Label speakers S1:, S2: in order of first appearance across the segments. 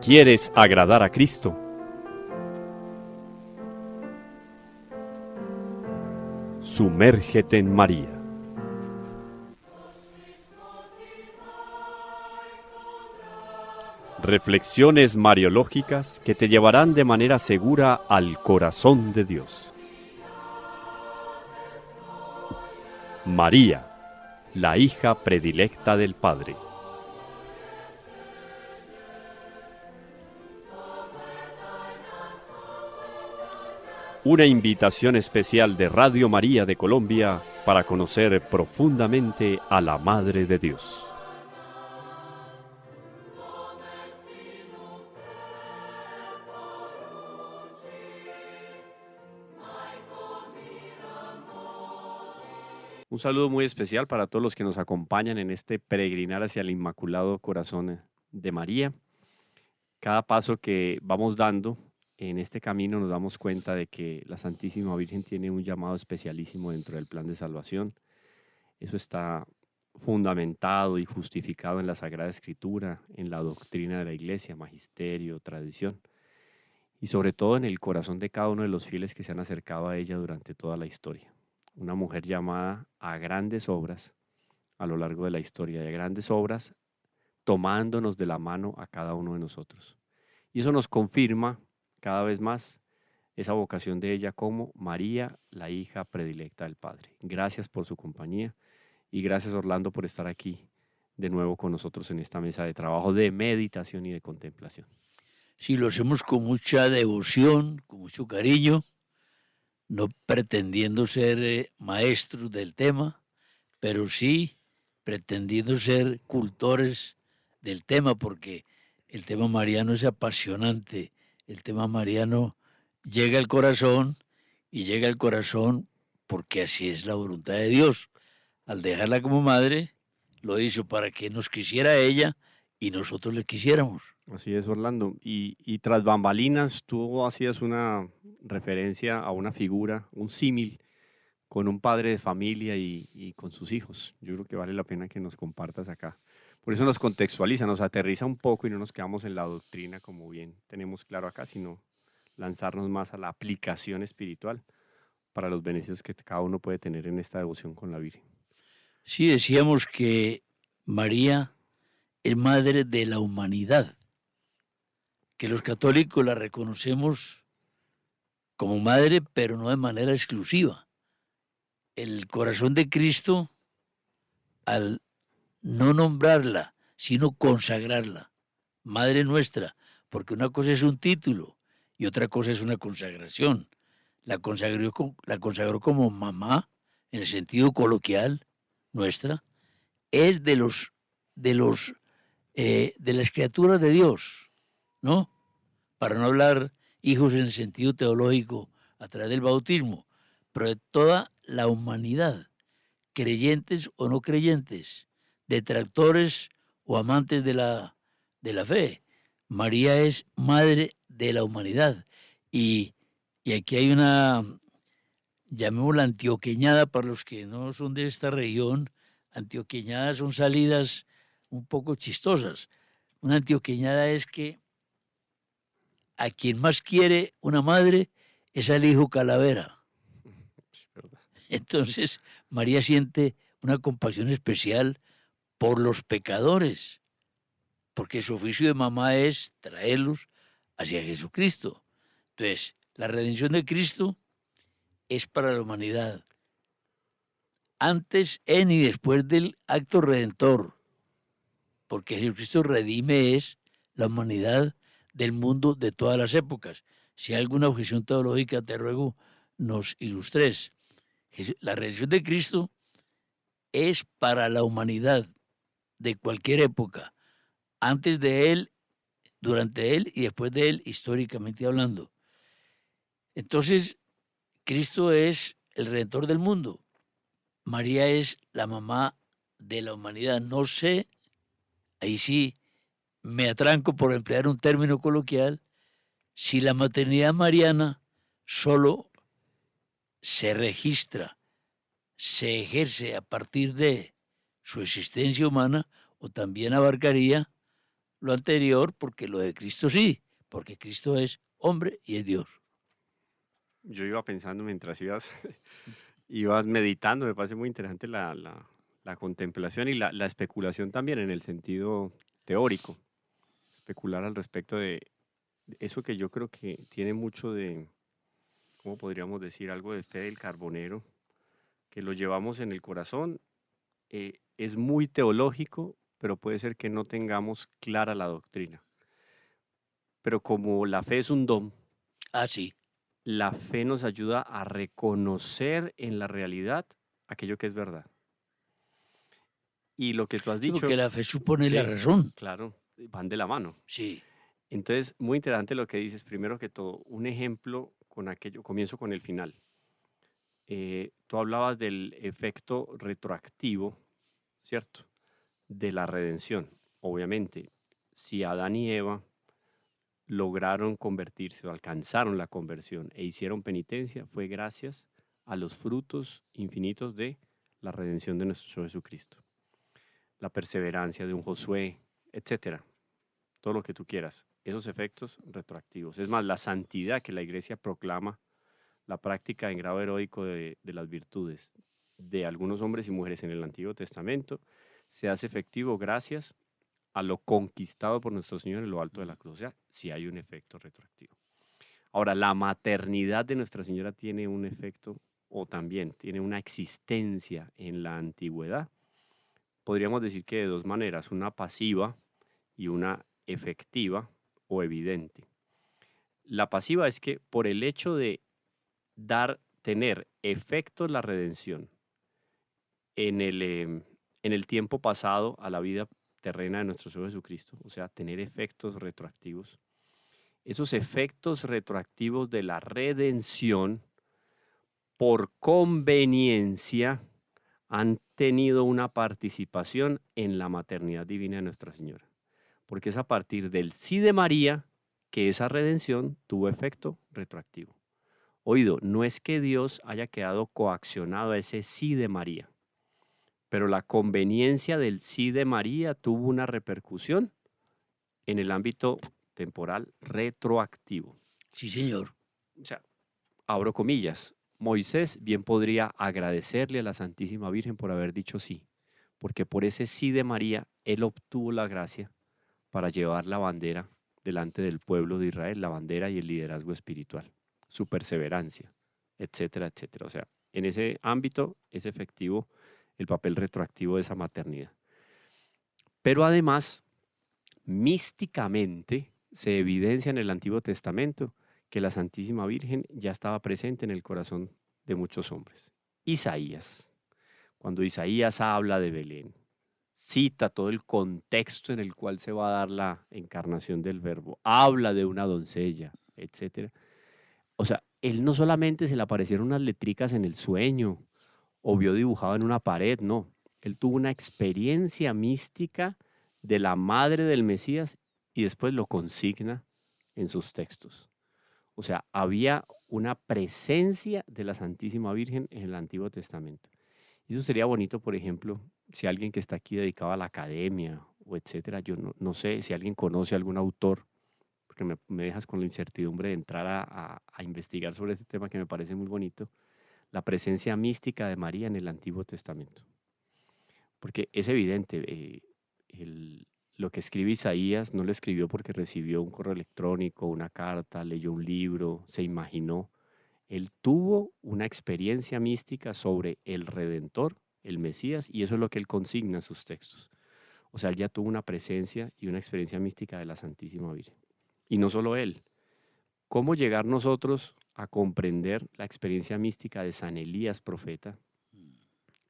S1: ¿Quieres agradar a Cristo? Sumérgete en María. Reflexiones mariológicas que te llevarán de manera segura al corazón de Dios. María, la hija predilecta del Padre. Una invitación especial de Radio María de Colombia para conocer profundamente a la Madre de Dios. Un saludo muy especial para todos los que nos acompañan en este peregrinar hacia el Inmaculado Corazón de María. Cada paso que vamos dando en este camino nos damos cuenta de que la Santísima Virgen tiene un llamado especialísimo dentro del plan de salvación. Eso está fundamentado y justificado en la Sagrada Escritura, en la doctrina de la Iglesia, magisterio, tradición, y sobre todo en el corazón de cada uno de los fieles que se han acercado a ella durante toda la historia. Una mujer llamada a grandes obras a lo largo de la historia, de grandes obras, tomándonos de la mano a cada uno de nosotros. Y eso nos confirma cada vez más esa vocación de ella como María, la hija predilecta del Padre. Gracias por su compañía y gracias, Orlando, por estar aquí de nuevo con nosotros en esta mesa de trabajo de meditación y de contemplación.
S2: Sí, lo hacemos con mucha devoción, con mucho cariño, no pretendiendo ser maestros del tema, pero sí pretendiendo ser cultores del tema, porque el tema mariano es apasionante. El tema mariano llega al corazón y llega al corazón porque así es la voluntad de Dios. Al dejarla como madre, lo hizo para que nos quisiera ella y nosotros le quisiéramos.
S1: Así es, Orlando. Y tras bambalinas, tú hacías una referencia a una figura, un símil, con un padre de familia y con sus hijos. Yo creo que vale la pena que nos compartas acá. Por eso nos contextualiza, nos aterriza un poco y no nos quedamos en la doctrina como bien tenemos claro acá, sino lanzarnos más a la aplicación espiritual para los beneficios que cada uno puede tener en esta devoción con la Virgen.
S2: Sí, decíamos que María es madre de la humanidad, que los católicos la reconocemos como madre, pero no de manera exclusiva. El corazón de Cristo, al no nombrarla, sino consagrarla, Madre nuestra, porque una cosa es un título y otra cosa es una consagración. La consagró como mamá, en el sentido coloquial nuestra, es de las criaturas de Dios, ¿no? Para no hablar hijos en el sentido teológico a través del bautismo, pero de toda la humanidad, creyentes o no creyentes, detractores o amantes de la fe. María es madre de la humanidad. Y, y aquí hay una, llamémosla antioqueñada para los que no son de esta región. Antioqueñadas son salidas un poco chistosas. Una antioqueñada es que a quien más quiere una madre es al hijo calavera. Entonces, María siente una compasión especial por los pecadores, porque su oficio de mamá es traerlos hacia Jesucristo. Entonces, la redención de Cristo es para la humanidad, antes, en y después del acto redentor, porque Jesucristo redime es la humanidad del mundo de todas las épocas. Si hay alguna objeción teológica, te ruego nos ilustres. La redención de Cristo es para la humanidad de cualquier época, antes de él, durante él y después de él, históricamente hablando. Entonces, Cristo es el Redentor del mundo. María es la mamá de la humanidad. No sé, ahí sí me atranco por emplear un término coloquial, si la maternidad mariana solo se registra, se ejerce a partir de su existencia humana, o también abarcaría lo anterior, porque lo de Cristo sí, porque Cristo es hombre y es Dios.
S1: Yo iba pensando mientras ibas meditando, me parece muy interesante la contemplación y la especulación también en el sentido teórico, especular al respecto de eso que yo creo que tiene mucho de, ¿cómo podríamos decir? Algo de fe del carbonero, que lo llevamos en el corazón, es muy teológico, pero puede ser que no tengamos clara la doctrina. Pero como la fe es un don,
S2: Ah, sí.
S1: la fe nos ayuda a reconocer en la realidad aquello que es verdad. Y lo que tú has
S2: Sí, porque
S1: dicho,
S2: la fe supone la
S1: sí,
S2: razón.
S1: claro, van de la mano.
S2: Sí.
S1: Entonces, muy interesante lo que dices. Primero que todo, un ejemplo con aquello, comienzo con el final. Tú hablabas del efecto retroactivo, ¿cierto? De la redención. Obviamente, si Adán y Eva lograron convertirse o alcanzaron la conversión e hicieron penitencia, fue gracias a los frutos infinitos de la redención de nuestro Señor Jesucristo. La perseverancia de un Josué, etcétera, todo lo que tú quieras, esos efectos retroactivos. Es más, la santidad que la iglesia proclama, la práctica en grado heroico de las virtudes de algunos hombres y mujeres en el Antiguo Testamento, se hace efectivo gracias a lo conquistado por nuestro Señor en lo alto de la cruz. O sea, sí hay un efecto retroactivo. Ahora, la maternidad de Nuestra Señora tiene un efecto o también tiene una existencia en la antigüedad. Podríamos decir que de dos maneras, una pasiva y una efectiva o evidente. La pasiva es que por el hecho de tener efectos la redención en en el tiempo pasado a la vida terrena de nuestro Señor Jesucristo, o sea, tener efectos retroactivos, esos efectos retroactivos de la redención por conveniencia han tenido una participación en la maternidad divina de Nuestra Señora. Porque es a partir del sí de María que esa redención tuvo efecto retroactivo. Oído, no es que Dios haya quedado coaccionado a ese sí de María, pero la conveniencia del sí de María tuvo una repercusión en el ámbito temporal retroactivo.
S2: Sí, señor.
S1: O sea, abro comillas, Moisés bien podría agradecerle a la Santísima Virgen por haber dicho sí, porque por ese sí de María él obtuvo la gracia para llevar la bandera delante del pueblo de Israel, la bandera y el liderazgo espiritual, su perseverancia, etcétera, etcétera. O sea, en ese ámbito es efectivo el papel retroactivo de esa maternidad. Pero además, místicamente, se evidencia en el Antiguo Testamento que la Santísima Virgen ya estaba presente en el corazón de muchos hombres. Isaías, cuando Isaías habla de Belén, cita todo el contexto en el cual se va a dar la encarnación del Verbo, habla de una doncella, etcétera. O sea, él no solamente se le aparecieron unas letricas en el sueño o vio dibujado en una pared, no. Él tuvo una experiencia mística de la madre del Mesías y después lo consigna en sus textos. O sea, había una presencia de la Santísima Virgen en el Antiguo Testamento. Y eso sería bonito, por ejemplo, si alguien que está aquí dedicado a la academia o etcétera, yo no sé si alguien conoce a algún autor, porque me dejas con la incertidumbre de entrar a investigar sobre este tema que me parece muy bonito, la presencia mística de María en el Antiguo Testamento. Porque es evidente, lo que escribe Isaías no lo escribió porque recibió un correo electrónico, una carta, leyó un libro, se imaginó. Él tuvo una experiencia mística sobre el Redentor, el Mesías, y eso es lo que él consigna en sus textos. O sea, él ya tuvo una presencia y una experiencia mística de la Santísima Virgen. Y no solo él. ¿Cómo llegar nosotros a comprender la experiencia mística de San Elías, profeta,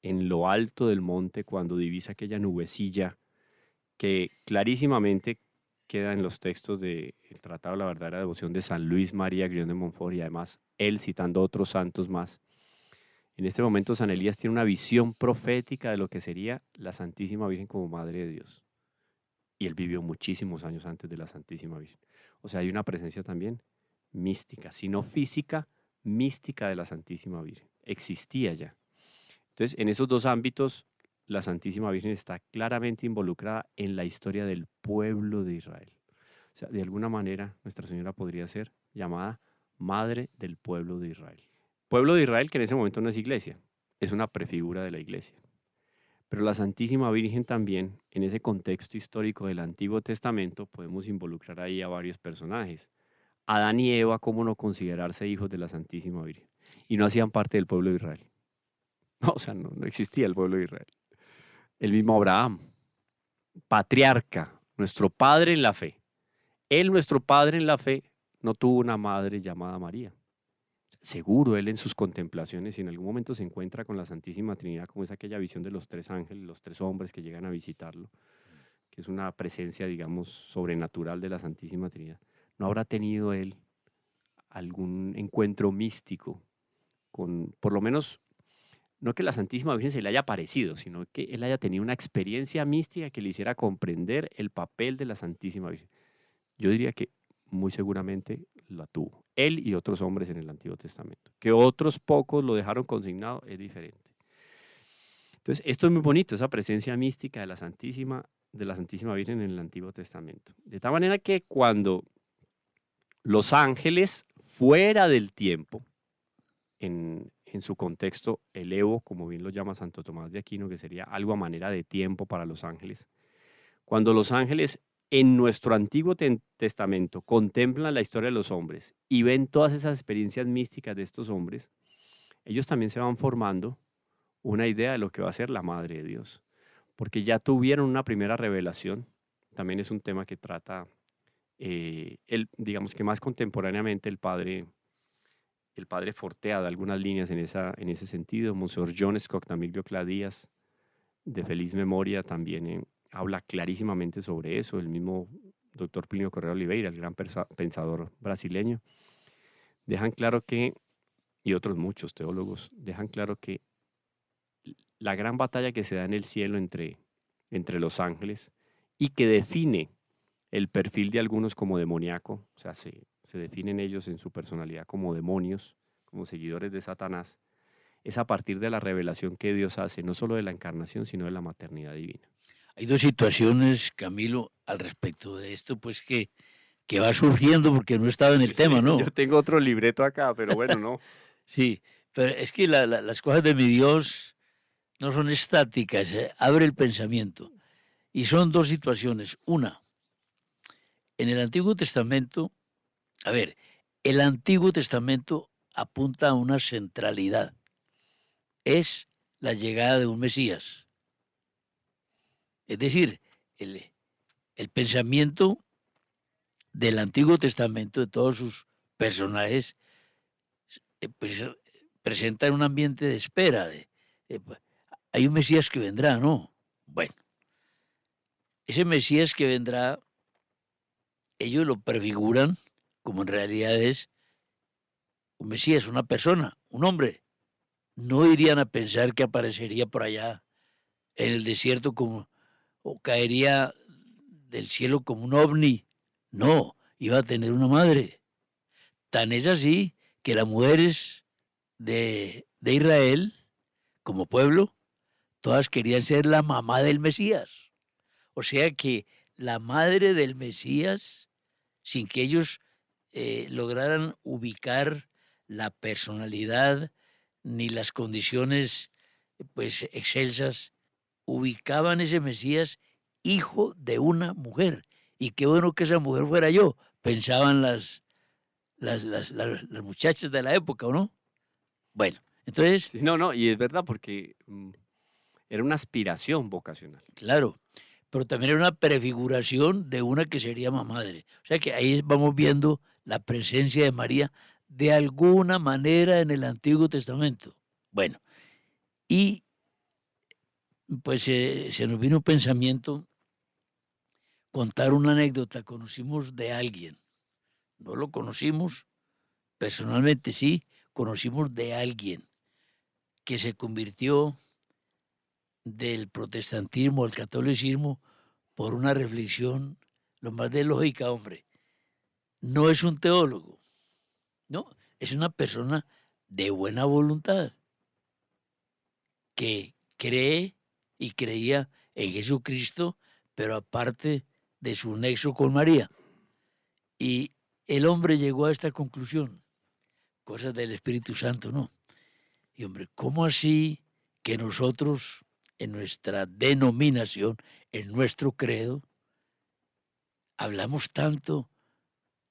S1: en lo alto del monte cuando divisa aquella nubecilla que clarísimamente queda en los textos del Tratado de la Verdadera Devoción de San Luis María Grión de Montfort y además él citando otros santos más? En este momento San Elías tiene una visión profética de lo que sería la Santísima Virgen como Madre de Dios. Y él vivió muchísimos años antes de la Santísima Virgen. O sea, hay una presencia también mística, sino física, mística de la Santísima Virgen. Existía ya. Entonces, en esos dos ámbitos, la Santísima Virgen está claramente involucrada en la historia del pueblo de Israel. O sea, de alguna manera Nuestra Señora podría ser llamada Madre del pueblo de Israel. Pueblo de Israel que en ese momento no es iglesia, es una prefigura de la iglesia. Pero la Santísima Virgen también, en ese contexto histórico del Antiguo Testamento, podemos involucrar ahí a varios personajes. Adán y Eva, ¿cómo no considerarse hijos de la Santísima Virgen? Y no hacían parte del pueblo de Israel. O sea, no existía el pueblo de Israel. El mismo Abraham, patriarca, nuestro padre en la fe. Él, nuestro padre en la fe, no tuvo una madre llamada María. Seguro él en sus contemplaciones, si en algún momento se encuentra con la Santísima Trinidad, como es aquella visión de los tres ángeles, los tres hombres que llegan a visitarlo, que es una presencia, digamos, sobrenatural de la Santísima Trinidad, ¿no habrá tenido él algún encuentro místico con, por lo menos, no que la Santísima Virgen se le haya aparecido, sino que él haya tenido una experiencia mística que le hiciera comprender el papel de la Santísima Virgen? Yo diría que muy seguramente la tuvo. Él y otros hombres en el Antiguo Testamento. Que otros pocos lo dejaron consignado es diferente. Entonces, esto es muy bonito, esa presencia mística de la Santísima Virgen en el Antiguo Testamento. De tal manera que cuando los ángeles fuera del tiempo, en su contexto, el Evo, como bien lo llama Santo Tomás de Aquino, que sería algo a manera de tiempo para los ángeles, cuando los ángeles en nuestro Antiguo Testamento contemplan la historia de los hombres y ven todas esas experiencias místicas de estos hombres, ellos también se van formando una idea de lo que va a ser la Madre de Dios, porque ya tuvieron una primera revelación. También es un tema que trata, digamos que más contemporáneamente el padre Fortea da algunas líneas en ese sentido. Monseñor John Scoctamilio Cladías, de feliz memoria, también habla clarísimamente sobre eso. El mismo doctor Plinio Correa Oliveira, el gran pensador brasileño, dejan claro que, y otros muchos teólogos, dejan claro que la gran batalla que se da en el cielo entre los ángeles y que define el perfil de algunos como demoníaco, o sea, se definen ellos en su personalidad como demonios, como seguidores de Satanás, es a partir de la revelación que Dios hace, no solo de la encarnación, sino de la maternidad divina.
S2: Hay dos situaciones, Camilo, al respecto de esto, pues que va surgiendo porque no estaba en el tema,
S1: Sí,
S2: ¿no?
S1: yo tengo otro libreto acá, pero bueno, no.
S2: Sí, pero es que las cosas de mi Dios no son estáticas, abre el pensamiento. Y son dos situaciones. Una, en el Antiguo Testamento, a ver, el Antiguo Testamento apunta a una centralidad. Es la llegada de un Mesías. Es decir, el pensamiento del Antiguo Testamento, de todos sus personajes, pues, presenta un ambiente de espera. Pues, hay un Mesías que vendrá, ¿no? Bueno, ese Mesías que vendrá, ellos lo prefiguran como en realidad es un Mesías, una persona, un hombre. No irían a pensar que aparecería por allá en el desierto como, o caería del cielo como un ovni. No, iba a tener una madre. Tan es así que las mujeres de Israel, como pueblo, todas querían ser la mamá del Mesías. O sea que la madre del Mesías, sin que ellos lograran ubicar la personalidad ni las condiciones pues excelsas, ubicaban ese Mesías hijo de una mujer. Y qué bueno que esa mujer fuera yo, pensaban las muchachas de la época, ¿o no? Bueno, entonces,
S1: Sí, no, y es verdad porque era una aspiración vocacional.
S2: claro, pero también era una prefiguración de una que sería madre. O sea que ahí vamos viendo la presencia de María de alguna manera en el Antiguo Testamento. Bueno, y pues se nos vino un pensamiento contar una anécdota. Conocimos de alguien, no lo conocimos personalmente, sí, conocimos de alguien que se convirtió del protestantismo al catolicismo por una reflexión lo más de lógica, hombre. No es un teólogo, no, es una persona de buena voluntad que cree y creía en Jesucristo, pero aparte de su nexo con María. Y el hombre llegó a esta conclusión, cosas del Espíritu Santo, ¿no? Y hombre, ¿cómo así que nosotros, en nuestra denominación, en nuestro credo, hablamos tanto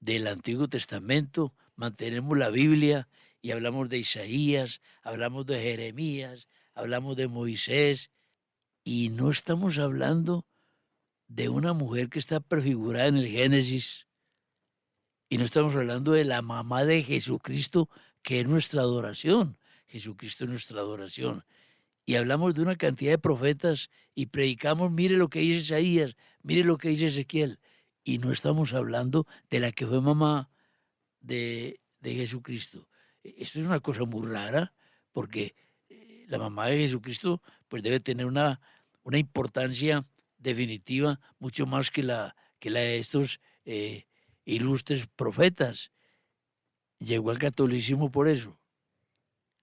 S2: del Antiguo Testamento, mantenemos la Biblia y hablamos de Isaías, hablamos de Jeremías, hablamos de Moisés, y no estamos hablando de una mujer que está prefigurada en el Génesis, y no estamos hablando de la mamá de Jesucristo, que es nuestra adoración? Jesucristo es nuestra adoración. Y hablamos de una cantidad de profetas y predicamos, mire lo que dice Isaías, mire lo que dice Ezequiel, y no estamos hablando de la que fue mamá de Jesucristo. Esto es una cosa muy rara, porque la mamá de Jesucristo pues debe tener una importancia definitiva mucho más que la de estos ilustres profetas. Llegó al catolicismo por eso.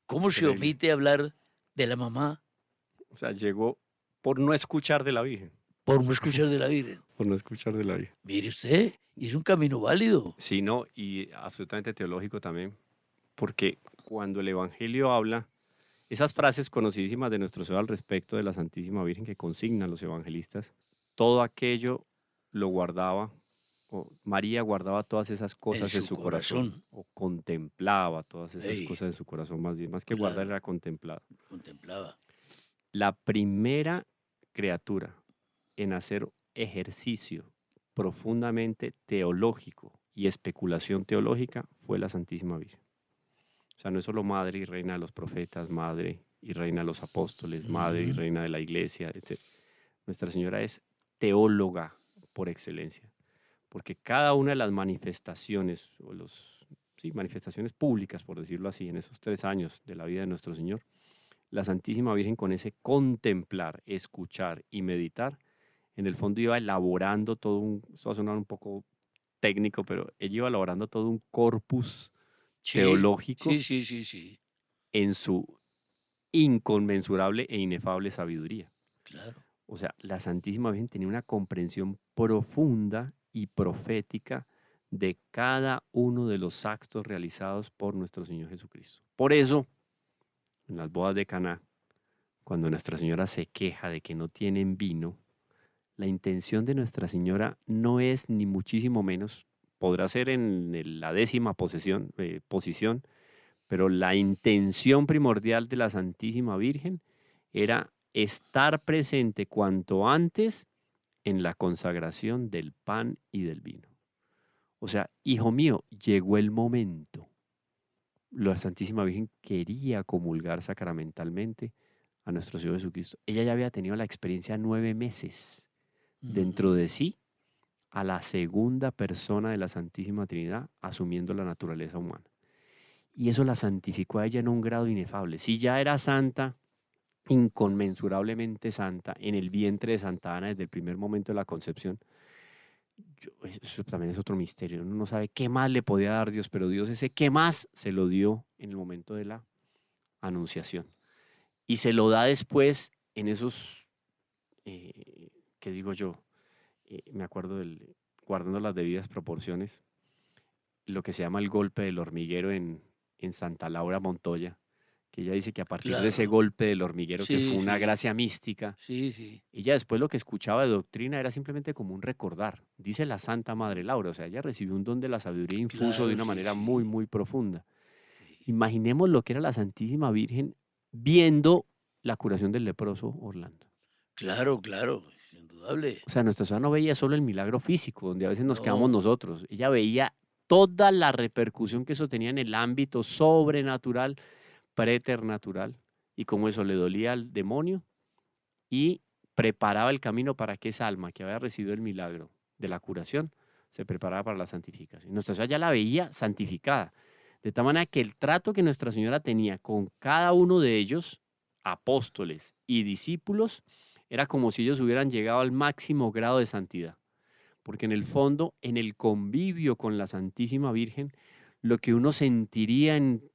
S2: ¿Cómo se
S1: Increíble.
S2: omite hablar de la mamá
S1: O sea, llegó por no escuchar de la Virgen,
S2: por no escuchar de la Virgen?
S1: por no escuchar de la Virgen.
S2: Mire usted, y es un camino válido.
S1: Sí, no, y absolutamente teológico también, porque cuando el Evangelio habla, esas frases conocidísimas de nuestro Señor al respecto de la Santísima Virgen que consignan los evangelistas, todo aquello lo guardaba, o María guardaba todas esas
S2: En
S1: cosas en
S2: su
S1: su corazón,
S2: corazón,
S1: o contemplaba todas esas
S2: ey,
S1: cosas en su corazón, más bien, más que guardar
S2: claro,
S1: era contemplar.
S2: contemplaba.
S1: La primera criatura en hacer ejercicio profundamente teológico y especulación teológica fue la Santísima Virgen. O sea, no es solo madre y reina de los profetas, madre y reina de los apóstoles, madre y
S2: Ujú.
S1: reina de la iglesia, etc. Nuestra Señora es teóloga por excelencia, porque cada una de las manifestaciones, o sí, manifestaciones públicas, por decirlo así, en esos 3 años de la vida de nuestro Señor, la Santísima Virgen con ese contemplar, escuchar y meditar, en el fondo iba elaborando esto va a sonar un poco técnico, pero ella iba elaborando todo un corpus
S2: Sí,
S1: teológico
S2: sí, sí, sí, sí,
S1: en su inconmensurable e inefable sabiduría.
S2: claro.
S1: O sea, la Santísima Virgen tenía una comprensión profunda y profética de cada uno de los actos realizados por nuestro Señor Jesucristo. Por eso, en las bodas de Caná, cuando Nuestra Señora se queja de que no tienen vino, la intención de Nuestra Señora no es ni muchísimo menos, podrá ser en la 10ª posición, pero la intención primordial de la Santísima Virgen era estar presente cuanto antes en la consagración del pan y del vino. O sea, hijo mío, llegó el momento. La Santísima Virgen quería comulgar sacramentalmente a nuestro Señor Jesucristo. Ella ya había tenido la experiencia 9 meses dentro
S2: Ujú.
S1: de sí a la segunda persona de la Santísima Trinidad asumiendo la naturaleza humana. Y eso la santificó a ella en un grado inefable. Si ya era santa, inconmensurablemente santa, en el vientre de Santa Ana desde el primer momento de la concepción, eso también es otro misterio. Uno no sabe qué más le podía dar Dios, pero Dios ese qué más se lo dio en el momento de la anunciación. Y se lo da después en esos, ¿qué digo yo? Me acuerdo guardando las debidas proporciones, lo que se llama el golpe del hormiguero en Santa Laura Montoya, que ella dice que a partir de ese
S2: Claro,
S1: golpe del hormiguero, que fue
S2: sí,
S1: una
S2: sí,
S1: gracia mística,
S2: sí, sí,
S1: ella después lo que escuchaba de doctrina era simplemente como un recordar, dice la Santa Madre Laura, o sea, ella recibió un don de la sabiduría infuso de
S2: claro,
S1: una
S2: sí,
S1: manera muy,
S2: sí,
S1: muy profunda.
S2: sí,
S1: Imaginemos lo que era la Santísima Virgen viendo la curación del leproso Orlando.
S2: claro, claro, es indudable.
S1: O sea, nuestra Señora no veía solo el milagro físico, donde a veces nos quedamos
S2: No,
S1: nosotros. Ella veía toda la repercusión que eso tenía en el ámbito sobrenatural, preternatural, y cómo eso le dolía al demonio y preparaba el camino para que esa alma que había recibido el milagro de la curación se preparaba para la santificación. Nuestra Señora ya la veía santificada, de tal manera que el trato que Nuestra Señora tenía con cada uno de ellos, apóstoles y discípulos, era como si ellos hubieran llegado al máximo grado de santidad, porque en el fondo, en el convivio con la Santísima Virgen, lo que uno sentiría en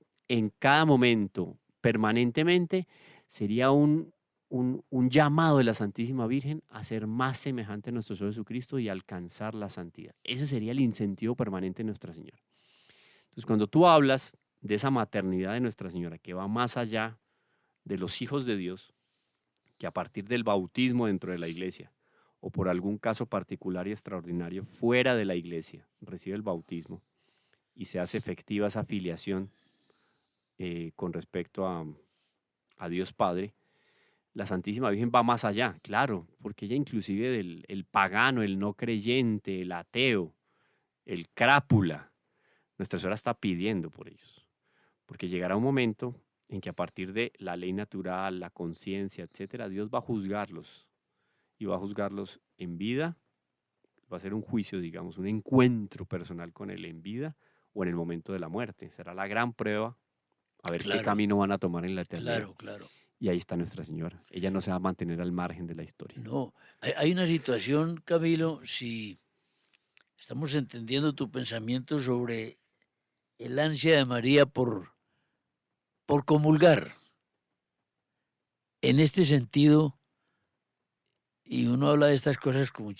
S1: cada momento, permanentemente, sería un llamado de la Santísima Virgen a ser más semejante a nuestro Señor Jesucristo y alcanzar la santidad. Ese sería el incentivo permanente de Nuestra Señora. Entonces, cuando tú hablas de esa maternidad de Nuestra Señora, que va más allá de los hijos de Dios, que a partir del bautismo dentro de la iglesia, o por algún caso particular y extraordinario fuera de la iglesia, recibe el bautismo y se hace efectiva esa filiación con respecto a Dios Padre, la Santísima Virgen va más allá, claro, porque ella inclusive del el pagano, el no creyente, el ateo, el crápula, Nuestra Señora está pidiendo por ellos, porque llegará un momento en que a partir de la ley natural, la conciencia, etcétera, Dios va a juzgarlos y va a juzgarlos en vida, va a ser un juicio, digamos, un encuentro personal con Él en vida o en el momento de la muerte. Será la gran prueba a ver qué
S2: Claro,
S1: camino van a tomar en la eternidad.
S2: claro, claro.
S1: Y ahí está Nuestra Señora. Ella no se va a mantener al margen de la historia.
S2: No, hay una situación, Camilo, si estamos entendiendo tu pensamiento sobre el ansia de María por comulgar. En este sentido, y uno habla de estas cosas con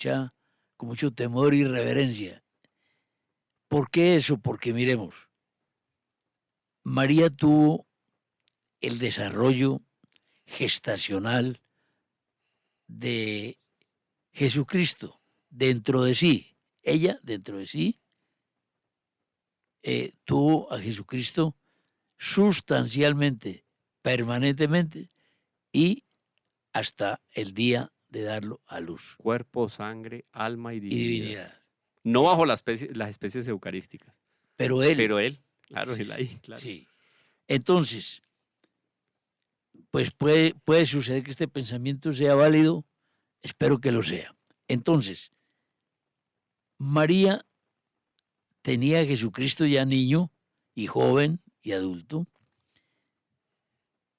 S2: mucho temor y reverencia. ¿Por qué eso? Porque miremos, María tuvo el desarrollo gestacional de Jesucristo dentro de sí. Ella, dentro de sí, tuvo a Jesucristo sustancialmente, permanentemente y hasta el día de darlo a luz.
S1: Cuerpo, sangre, alma y
S2: Y
S1: divinidad.
S2: divinidad.
S1: No bajo las especies eucarísticas,
S2: Pero él,
S1: pero Él, claro,
S2: sí,
S1: Él ahí, claro.
S2: sí. Entonces, pues puede suceder que este pensamiento sea válido, espero que lo sea. Entonces, María tenía a Jesucristo ya niño y joven y adulto,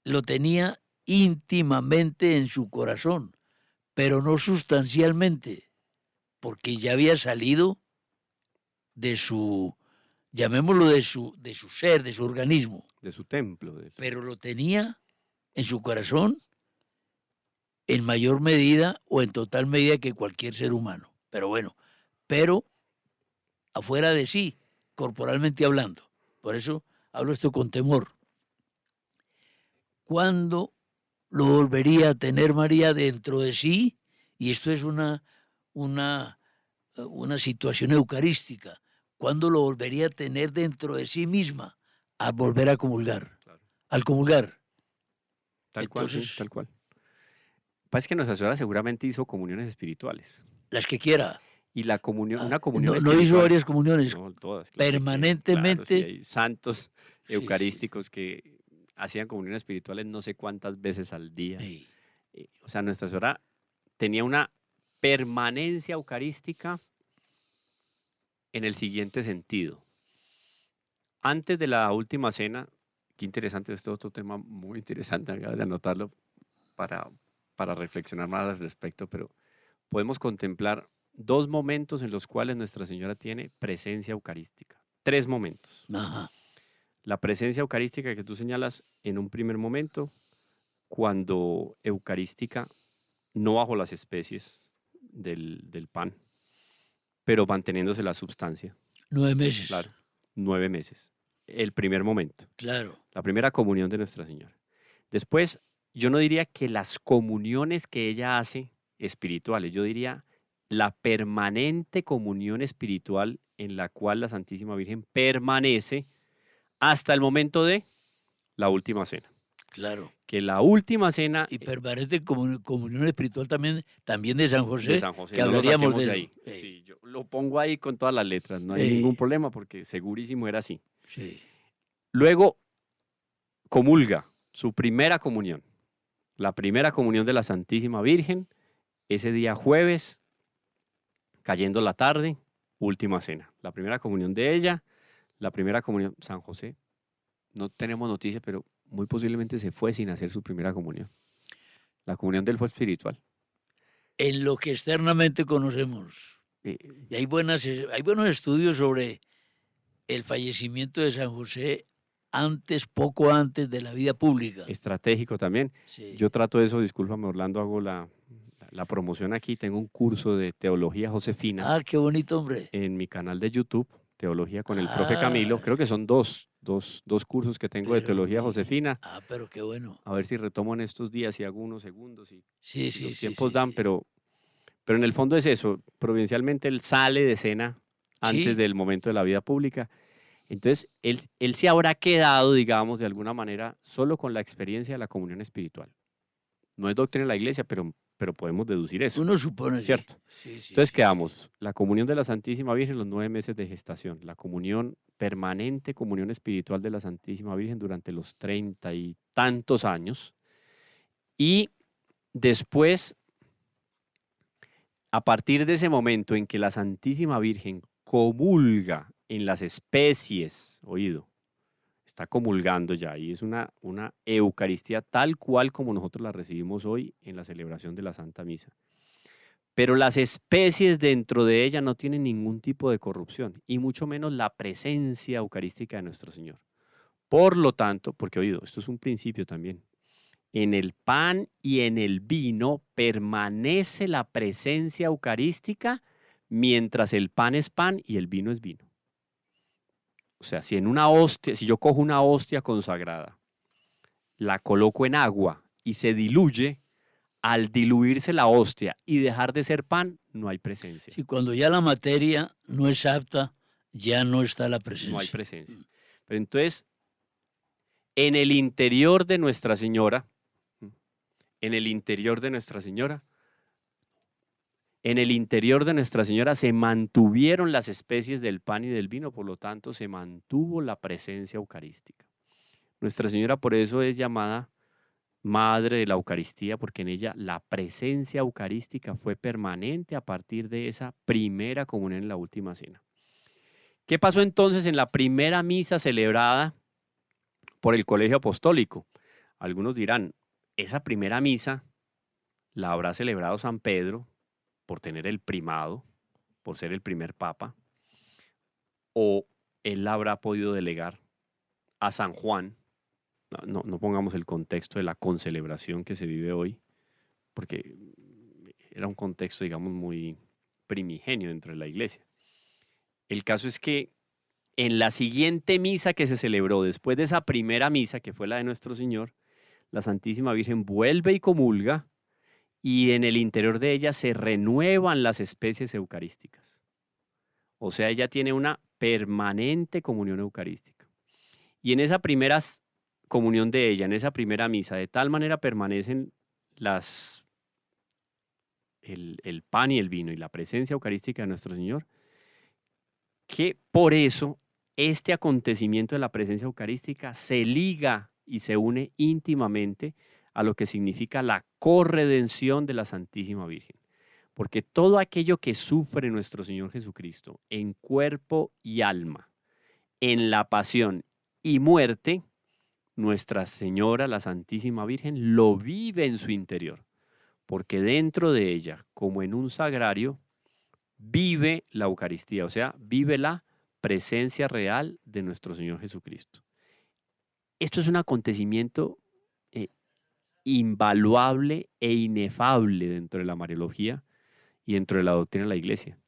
S2: lo tenía íntimamente en su corazón, pero no sustancialmente, porque ya había salido de su, llamémoslo de su ser, de su organismo,
S1: De su templo.
S2: pero lo tenía en su corazón en mayor medida o en total medida que cualquier ser humano. Pero bueno, pero afuera de sí, corporalmente hablando. Por eso hablo esto con temor. ¿Cuándo lo volvería a tener María dentro de sí? Y esto es una situación eucarística. ¿Cuándo lo volvería a tener dentro de sí misma? Al volver a comulgar.
S1: Claro.
S2: Al comulgar.
S1: Tal cual, sí,
S2: Entonces,
S1: tal cual. Pasa que Nuestra Señora seguramente hizo comuniones espirituales.
S2: las que quiera.
S1: Y la comunión, una
S2: Ah,
S1: comunión
S2: no hizo
S1: espiritual,
S2: varias comuniones,
S1: no todas, claro, y que, claro, sí,
S2: permanentemente.
S1: hay santos
S2: Sí, sí,
S1: eucarísticos que hacían comuniones espirituales no sé cuántas veces al día.
S2: sí.
S1: O sea, Nuestra Señora tenía una permanencia eucarística en el siguiente sentido. Antes de la última cena, qué interesante, este otro tema muy interesante, acabo de anotarlo para reflexionar más al respecto, pero podemos contemplar dos momentos en los cuales Nuestra Señora tiene presencia eucarística. Tres momentos.
S2: Ajá.
S1: La presencia eucarística que tú señalas en un primer momento, cuando eucarística, no bajo las especies del pan, pero manteniéndose la sustancia.
S2: 9 meses.
S1: Claro, 9 meses. El primer momento.
S2: Claro.
S1: La primera comunión de Nuestra Señora. Después, yo no diría que las comuniones que ella hace espirituales, yo diría la permanente comunión espiritual en la cual la Santísima Virgen permanece hasta el momento de la última cena.
S2: Claro.
S1: Que la última cena
S2: Y permanente comunión espiritual también de San José,
S1: de San José,
S2: que
S1: no lo
S2: hablaríamos
S1: saquemos
S2: de
S1: de
S2: eso.
S1: ahí. Sí, yo lo pongo ahí con todas las letras, no hay ningún problema porque segurísimo era así.
S2: Sí.
S1: Luego comulga su primera comunión, la primera comunión de la Santísima Virgen, ese día jueves, cayendo la tarde, última cena. La primera comunión de ella, la primera comunión, San José, no tenemos noticias, pero muy posiblemente se fue sin hacer su primera comunión. La comunión de él fue espiritual.
S2: En lo que externamente conocemos. Y hay buenos estudios sobre el fallecimiento de San José antes, poco antes de la vida pública.
S1: Estratégico también.
S2: Sí.
S1: Yo trato eso, discúlpame Orlando, hago la promoción aquí. Tengo un curso de Teología Josefina
S2: Ah, qué bonito, hombre.
S1: en mi canal de YouTube, Teología con el Profe Camilo. Creo que son dos cursos que tengo de Teología Josefina.
S2: Pero qué bueno.
S1: A ver si retomo en estos días y hago unos segundos y
S2: Sí,
S1: si
S2: sí,
S1: los
S2: sí,
S1: tiempos
S2: sí,
S1: dan,
S2: sí.
S1: pero en el fondo es eso. Providencialmente él sale de escena antes
S2: Sí.
S1: del momento de la vida pública. Entonces, él se habrá quedado, digamos, de alguna manera, solo con la experiencia de la comunión espiritual. No es doctrina de la iglesia, pero podemos deducir eso,
S2: Uno supone, sí.
S1: ¿cierto?
S2: Sí, sí,
S1: Entonces
S2: sí,
S1: quedamos, la comunión de la Santísima Virgen los 9 meses de gestación, la comunión permanente, comunión espiritual de la Santísima Virgen durante los 30 y tantos años. Y después, a partir de ese momento en que la Santísima Virgen comulga en las especies, oído, está comulgando ya y es una Eucaristía tal cual como nosotros la recibimos hoy en la celebración de la Santa Misa. Pero las especies dentro de ella no tienen ningún tipo de corrupción y mucho menos la presencia eucarística de nuestro Señor. Por lo tanto, porque oído, esto es un principio también, en el pan y en el vino permanece la presencia eucarística mientras el pan es pan y el vino es vino. O sea, si en una hostia, si yo cojo una hostia consagrada, la coloco en agua y se diluye, al diluirse la hostia y dejar de ser pan, no hay presencia.
S2: Sí, cuando ya la materia no es apta, ya no está la
S1: No hay
S2: presencia.
S1: presencia. Pero entonces, en el interior de Nuestra Señora, en el interior de Nuestra Señora, en el interior de Nuestra Señora se mantuvieron las especies del pan y del vino, por lo tanto se mantuvo la presencia eucarística. Nuestra Señora por eso es llamada Madre de la Eucaristía, porque en ella la presencia eucarística fue permanente a partir de esa primera comunión en la última cena. ¿Qué pasó entonces en la primera misa celebrada por el Colegio Apostólico? Algunos dirán, esa primera misa la habrá celebrado San Pedro por tener el primado, por ser el primer papa, o él la habrá podido delegar a San Juan. No pongamos el contexto de la concelebración que se vive hoy, porque era un contexto, digamos, muy primigenio dentro de la iglesia. El caso es que en la siguiente misa que se celebró después de esa primera misa, que fue la de Nuestro Señor, la Santísima Virgen vuelve y comulga, y en el interior de ella se renuevan las especies eucarísticas. O sea, ella tiene una permanente comunión eucarística. Y en esa primera comunión de ella, en esa primera misa, de tal manera permanecen el pan y el vino y la presencia eucarística de nuestro Señor, que por eso este acontecimiento de la presencia eucarística se liga y se une íntimamente a lo que significa la corredención de la Santísima Virgen. Porque todo aquello que sufre nuestro Señor Jesucristo en cuerpo y alma, en la pasión y muerte, Nuestra Señora, la Santísima Virgen, lo vive en su interior. Porque dentro de ella, como en un sagrario, vive la Eucaristía, o sea, vive la presencia real de nuestro Señor Jesucristo. Esto es un acontecimiento invaluable e inefable dentro de la Mariología y dentro de la doctrina de la Iglesia.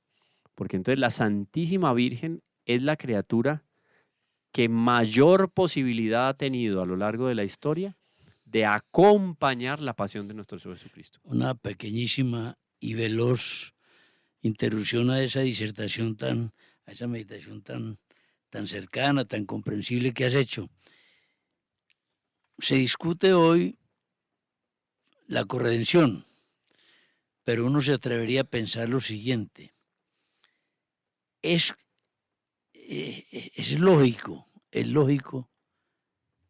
S1: Porque entonces la Santísima Virgen es la criatura que mayor posibilidad ha tenido a lo largo de la historia de acompañar la pasión de nuestro Señor Jesucristo.
S2: Una pequeñísima y veloz interrupción a esa disertación a esa meditación tan cercana, tan comprensible que has hecho. Se discute hoy la corredención, pero uno se atrevería a pensar lo siguiente. Es lógico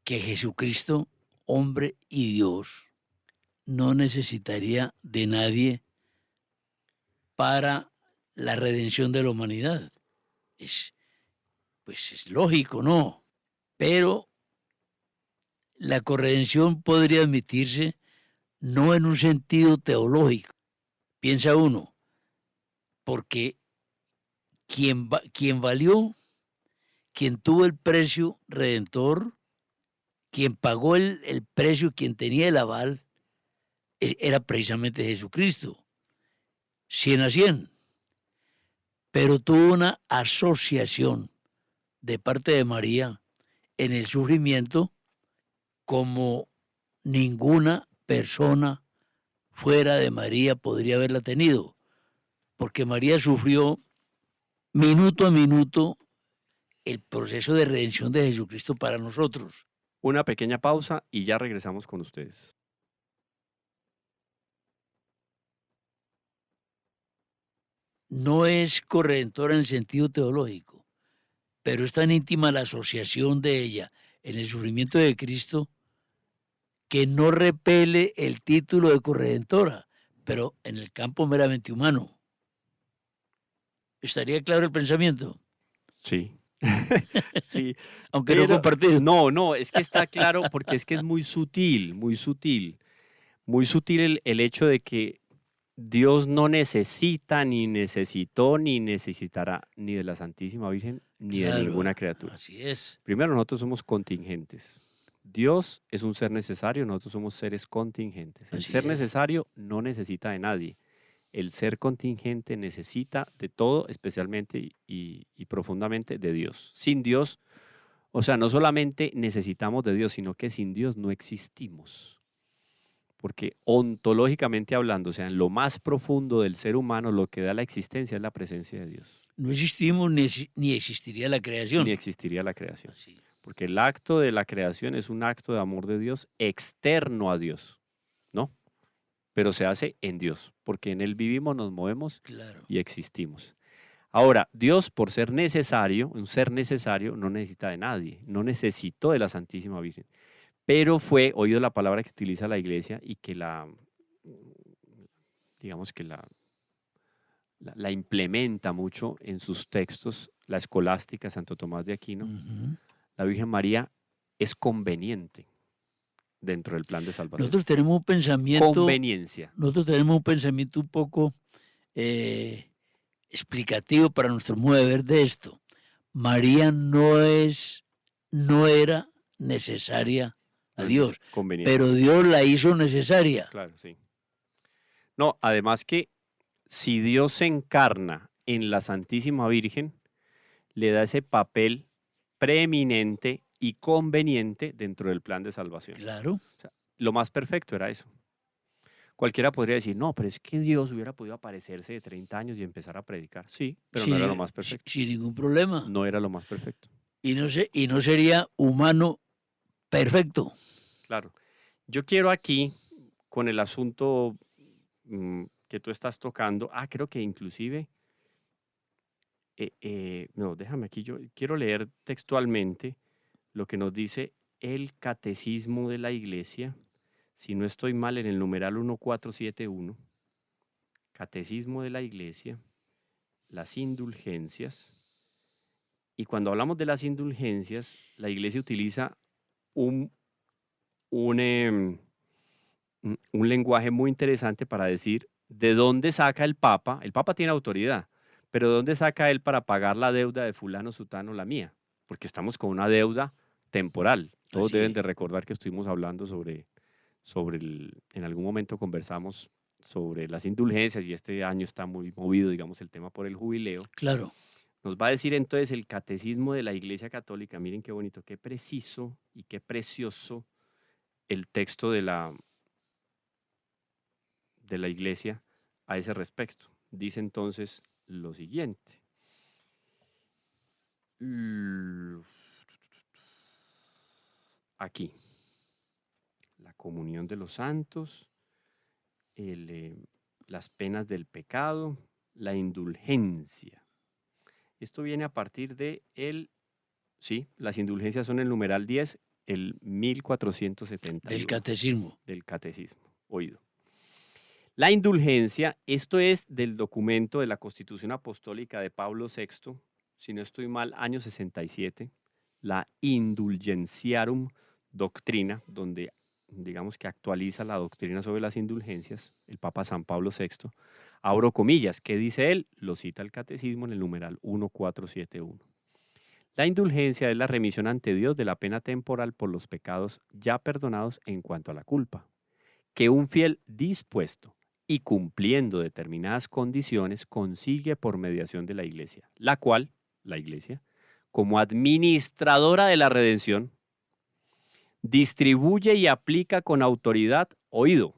S2: que Jesucristo, hombre y Dios, no necesitaría de nadie para la redención de la humanidad. Pues es lógico, ¿no? Pero la corredención podría admitirse no en un sentido teológico. Piensa uno, porque quien valió, quien tuvo el precio redentor, quien pagó el precio, quien tenía el aval, era precisamente Jesucristo, 100 a 100, pero tuvo una asociación de parte de María en el sufrimiento como ninguna persona fuera de María podría haberla tenido, porque María sufrió minuto a minuto el proceso de redención de Jesucristo para nosotros.
S1: Una pequeña pausa y ya regresamos con ustedes.
S2: No es corredentora en el sentido teológico, pero es tan íntima la asociación de ella en el sufrimiento de Cristo que no repele el título de corredentora, pero en el campo meramente humano. ¿Estaría claro el pensamiento?
S1: Sí. Sí,
S2: Aunque no
S1: pero
S2: compartido.
S1: no, es que está claro porque es que es muy sutil, muy sutil. Muy sutil el hecho de que Dios no necesita, ni necesitó, ni necesitará ni de la Santísima Virgen, ni de
S2: Claro,
S1: ninguna criatura.
S2: así es.
S1: Primero, nosotros somos contingentes. Dios es un ser necesario, nosotros somos seres contingentes. El
S2: Así
S1: ser
S2: es.
S1: necesario no necesita de nadie. El ser contingente necesita de todo, especialmente y profundamente de Dios. Sin Dios, o sea, no solamente necesitamos de Dios, sino que sin Dios no existimos. Porque ontológicamente hablando, o sea, en lo más profundo del ser humano, lo que da la existencia es la presencia de Dios.
S2: No existimos ni existiría la creación.
S1: Ni existiría la creación.
S2: Así.
S1: Porque el acto de la creación es un acto de amor de Dios externo a Dios, ¿no? Pero se hace en Dios, porque en Él vivimos, nos movemos
S2: Claro.
S1: y existimos. Ahora, Dios, por ser necesario, un ser necesario, no necesita de nadie, no necesitó de la Santísima Virgen, pero fue oído la palabra que utiliza la iglesia y que digamos que la implementa mucho en sus textos, la escolástica, Santo Tomás de Aquino.
S2: Ujú.
S1: La Virgen María es conveniente dentro del plan de salvación.
S2: Nosotros tenemos un pensamiento,
S1: Conveniencia.
S2: un poco explicativo para nuestro modo de ver de esto. María no era necesaria a Dios,
S1: Conveniente.
S2: pero Dios la hizo necesaria.
S1: Claro, sí. No, además que si Dios se encarna en la Santísima Virgen, le da ese papel preeminente y conveniente dentro del plan de salvación.
S2: Claro.
S1: O sea, lo más perfecto era eso. Cualquiera podría decir, no, pero es que Dios hubiera podido aparecerse de 30 años y empezar a predicar. Sí, pero no era lo más perfecto.
S2: Sin ningún problema.
S1: No era lo más perfecto.
S2: Y no sería humano perfecto.
S1: Claro. Yo quiero aquí, con el asunto que tú estás tocando, creo que inclusive, no, déjame aquí, yo quiero leer textualmente lo que nos dice el Catecismo de la Iglesia, si no estoy mal, en el numeral 1471, Catecismo de la Iglesia, las indulgencias. Y cuando hablamos de las indulgencias, la Iglesia utiliza un lenguaje muy interesante para decir de dónde saca el Papa tiene autoridad, pero de dónde saca él para pagar la deuda de fulano, sutano, la mía, porque estamos con una deuda temporal. Todos
S2: Así
S1: deben
S2: es.
S1: de recordar que estuvimos hablando en algún momento conversamos sobre las indulgencias y este año está muy movido, digamos, el tema por el jubileo.
S2: Claro.
S1: Nos va a decir entonces el Catecismo de la Iglesia Católica, miren qué bonito, qué preciso y qué precioso el texto de la Iglesia a ese respecto. Dice entonces lo siguiente. Aquí, la comunión de los santos, las penas del pecado, la indulgencia. Esto viene a partir de las indulgencias son el numeral 10, el 1471.
S2: Del catecismo.
S1: Del catecismo, oído. La indulgencia, esto es del documento de la Constitución Apostólica de Pablo VI, si no estoy mal, año 67, la Indulgentiarum Doctrina, donde digamos que actualiza la doctrina sobre las indulgencias, el Papa San Pablo VI. Abro comillas, ¿qué dice él? Lo cita el Catecismo en el numeral 1471. La indulgencia es la remisión ante Dios de la pena temporal por los pecados ya perdonados en cuanto a la culpa, que un fiel dispuesto y cumpliendo determinadas condiciones consigue por mediación de la Iglesia, la cual, la Iglesia, como administradora de la redención, distribuye y aplica con autoridad, oído,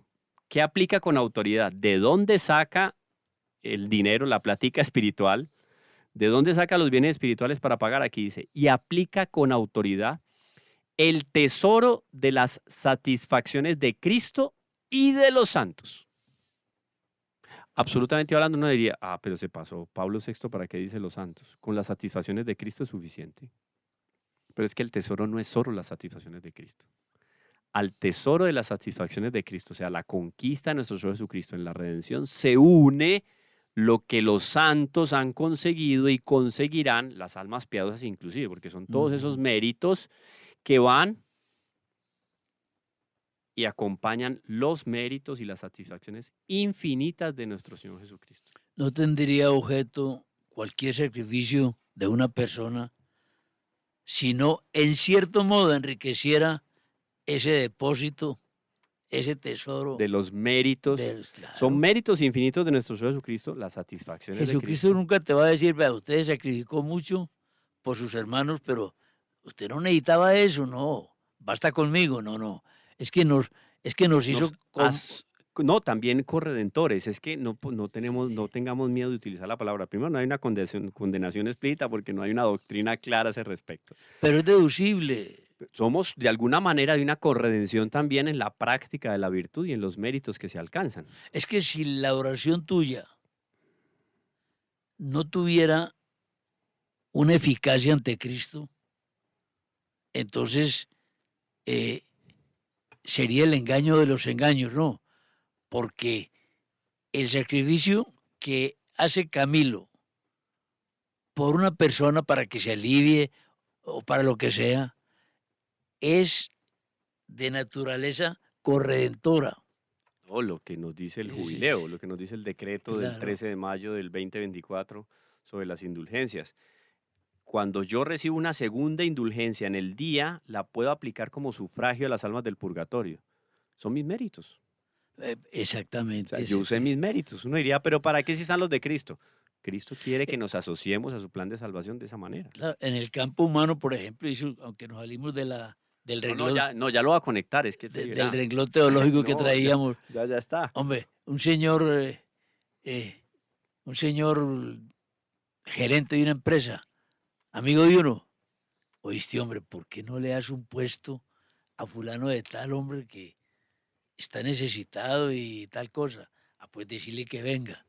S1: ¿qué aplica con autoridad? ¿De dónde saca el dinero, la plática espiritual? ¿De dónde saca los bienes espirituales para pagar? Aquí dice, y aplica con autoridad el tesoro de las satisfacciones de Cristo y de los santos. Absolutamente hablando, uno diría, pero se pasó. Pablo VI, ¿para qué dice los santos? Con las satisfacciones de Cristo es suficiente. Pero es que el tesoro no es solo las satisfacciones de Cristo. Al tesoro de las satisfacciones de Cristo, o sea, la conquista de nuestro Señor Jesucristo en la redención, se une lo que los santos han conseguido y conseguirán, las almas piadosas inclusive, porque son todos esos méritos que van y acompañan los méritos y las satisfacciones infinitas de nuestro Señor Jesucristo.
S2: No tendría objeto cualquier sacrificio de una persona, sino en cierto modo enriqueciera ese depósito, ese tesoro.
S1: De los méritos.
S2: Claro.
S1: Son méritos infinitos de nuestro Señor Jesucristo, las satisfacciones de
S2: Jesucristo
S1: Cristo.
S2: nunca te va a decir, vea, usted sacrificó mucho por sus hermanos, pero usted no necesitaba eso, no, basta conmigo, no. Es que nos hizo...
S1: No, también corredentores. Es que no tengamos miedo de utilizar la palabra. Primero, no hay una condenación explícita porque no hay una doctrina clara a ese respecto.
S2: Pero es deducible.
S1: Somos, de alguna manera, de una corredención también en la práctica de la virtud y en los méritos que se alcanzan.
S2: Es que si la oración tuya no tuviera una eficacia ante Cristo, entonces sería el engaño de los engaños, ¿no? Porque el sacrificio que hace Camilo por una persona para que se alivie o para lo que sea, es de naturaleza corredentora.
S1: No, lo que nos dice el
S2: Sí.
S1: jubileo, lo que nos dice el decreto del
S2: Claro.
S1: 13 de mayo del 2024 sobre las indulgencias. Cuando yo recibo una segunda indulgencia en el día, la puedo aplicar como sufragio a las almas del purgatorio. Son mis méritos.
S2: Exactamente.
S1: O sea, yo usé mis méritos. Uno diría, pero ¿para qué si están los de Cristo? Cristo quiere que nos asociemos a su plan de salvación de esa manera.
S2: Claro, en el campo humano, por ejemplo, aunque nos salimos del renglón,
S1: Ya lo va a conectar, es que
S2: del renglón teológico que
S1: No,
S2: traíamos.
S1: ya está.
S2: Hombre, un señor gerente de una empresa, amigo de uno, oíste, hombre, ¿por qué no le das un puesto a fulano de tal, hombre, que está necesitado y tal cosa? Pues decirle que venga.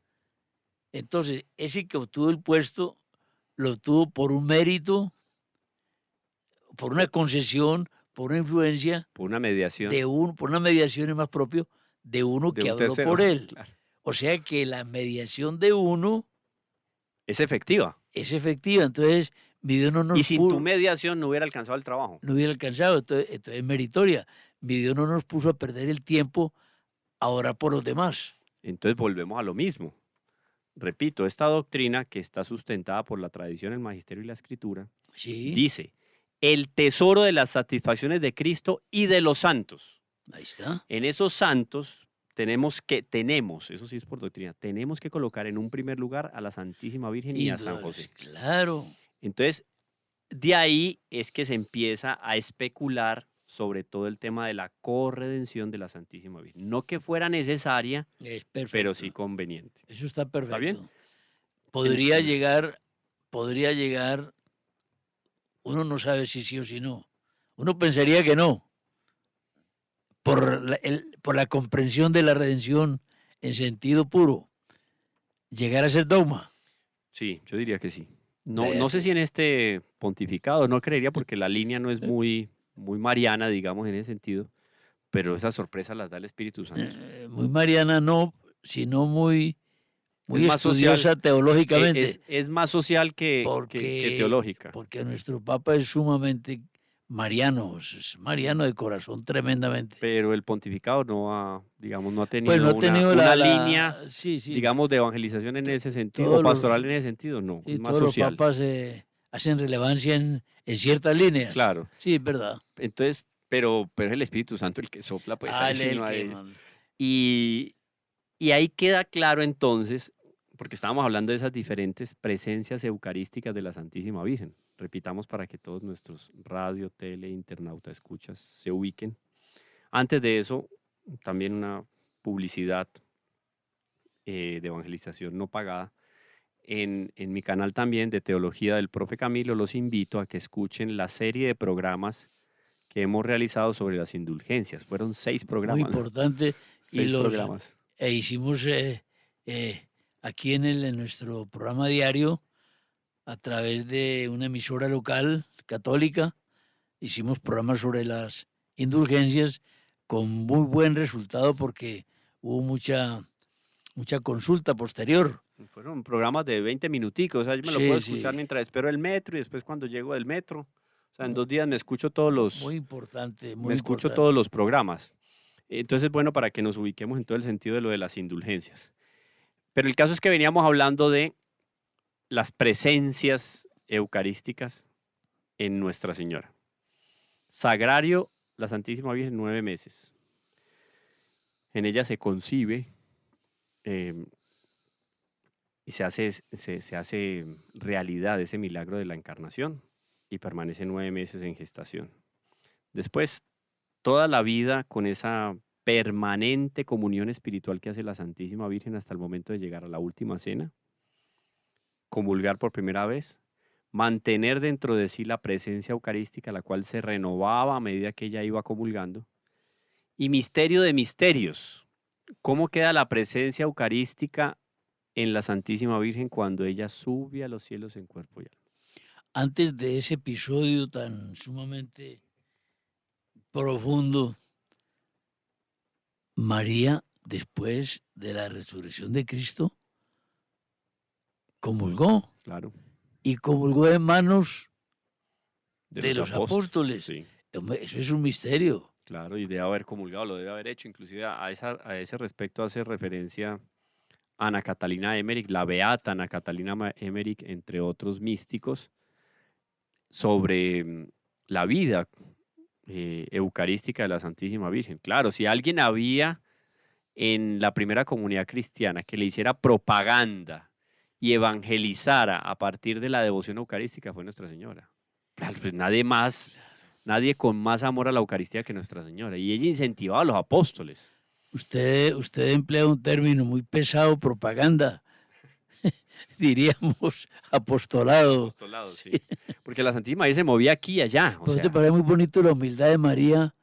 S2: Entonces, ese que obtuvo el puesto, lo obtuvo por un mérito, por una concesión, por una influencia,
S1: Por una mediación.
S2: por una mediación es más propio de uno que habló
S1: tercero,
S2: por él.
S1: claro.
S2: O sea que la mediación de uno
S1: Es efectiva.
S2: es efectiva. Entonces, mi Dios no nos
S1: Y sin tu mediación no hubiera alcanzado el trabajo.
S2: no hubiera alcanzado. Entonces es meritoria. Mi Dios no nos puso a perder el tiempo a orar por los demás.
S1: Entonces volvemos a lo mismo. Repito, esta doctrina que está sustentada por la tradición, el magisterio y la escritura,
S2: Sí,
S1: dice, el tesoro de las satisfacciones de Cristo y de los santos.
S2: ahí está.
S1: En esos santos eso sí es por doctrina, tenemos que colocar en un primer lugar a la Santísima Virgen y a San José.
S2: Claro.
S1: Entonces, de ahí es que se empieza a especular sobre todo el tema de la corredención de la Santísima Virgen. No que fuera necesaria,
S2: Es perfecto.
S1: pero sí conveniente.
S2: Eso está perfecto.
S1: ¿Está bien?
S2: Podría llegar, uno no sabe si sí o si no. Uno pensaría que no, por la comprensión de la redención en sentido puro, llegar a ser dogma.
S1: Sí, yo diría que sí. No sé si en este pontificado, no creería porque la línea no es muy mariana, digamos, en ese sentido, pero esa sorpresa las da el Espíritu Santo.
S2: Muy mariana no, sino muy
S1: Es más
S2: estudiosa
S1: social,
S2: teológicamente.
S1: Es más social que teológica.
S2: Porque nuestro Papa es sumamente mariano, es mariano de corazón tremendamente.
S1: Pero el pontificado no ha tenido,
S2: Pues no ha tenido
S1: una línea,
S2: sí,
S1: digamos, de evangelización en ese sentido,
S2: todos
S1: o pastoral
S2: los-
S1: en ese sentido, no,
S2: sí,
S1: es más
S2: todos
S1: social.
S2: los papas hacen relevancia en ciertas líneas.
S1: Claro.
S2: Sí, es verdad.
S1: Entonces, pero es el Espíritu Santo el que sopla, pues ahí
S2: Él
S1: sí
S2: es
S1: no
S2: el que
S1: hay.
S2: manda.
S1: Y, y ahí queda claro entonces, porque estábamos hablando de esas diferentes presencias eucarísticas de la Santísima Virgen. Repitamos para que todos nuestros radio, tele, internauta, escuchas se ubiquen. Antes de eso, también una publicidad de evangelización no pagada. En mi canal también de Teología del Profe Camilo, los invito a que escuchen la serie de programas que hemos realizado sobre las indulgencias. Fueron 6
S2: Muy
S1: programas,
S2: importante. Y
S1: 6 programas.
S2: hicimos aquí en nuestro programa diario, a través de una emisora local católica, hicimos programas sobre las indulgencias con muy buen resultado porque hubo mucha consulta posterior.
S1: Fueron programas de 20 minuticos, o sea, yo me lo puedo
S2: Sí,
S1: escuchar
S2: sí.
S1: mientras espero el metro y después cuando llego del metro. O sea, en
S2: Mu-
S1: 2 días me escucho todos
S2: Muy
S1: los,
S2: importante,
S1: me
S2: muy
S1: escucho todos
S2: importante.
S1: los programas. Entonces, bueno, para que nos ubiquemos en todo el sentido de lo de las indulgencias. Pero el caso es que veníamos hablando de las presencias eucarísticas en Nuestra Señora. Sagrario, la Santísima Virgen, 9 meses. En ella se concibe eh, y se hace realidad ese milagro de la encarnación y permanece 9 meses en gestación. Después, toda la vida con esa permanente comunión espiritual que hace la Santísima Virgen hasta el momento de llegar a la última cena, comulgar por primera vez, mantener dentro de sí la presencia eucarística, la cual se renovaba a medida que ella iba comulgando, y misterio de misterios. ¿Cómo queda la presencia eucarística en la Santísima Virgen cuando ella sube a los cielos en cuerpo y alma?
S2: Antes de ese episodio tan sumamente profundo, María, después de la resurrección de Cristo, comulgó
S1: Claro,
S2: y comulgó en manos
S1: de
S2: de
S1: los
S2: los
S1: apóstoles,
S2: apóstoles.
S1: sí,
S2: Eso es un misterio.
S1: claro, y debe haber comulgado, lo debe haber hecho. Inclusive a ese respecto hace referencia Ana Catalina Emmerich, la beata Ana Catalina Emmerich, entre otros místicos, sobre la vida eucarística de la Santísima Virgen. Claro, si alguien había en la primera comunidad cristiana que le hiciera propaganda y evangelizara a partir de la devoción eucarística fue Nuestra Señora. Claro, pues nadie más, nadie con más amor a la Eucaristía que Nuestra Señora. Y ella incentivaba a los apóstoles.
S2: Usted emplea un término muy pesado, propaganda, diríamos apostolado.
S1: Apostolado,
S2: Sí.
S1: sí. Porque la Santísima Virgen se movía aquí y allá. O
S2: Pero te
S1: sea,
S2: parece muy bonito la humildad de María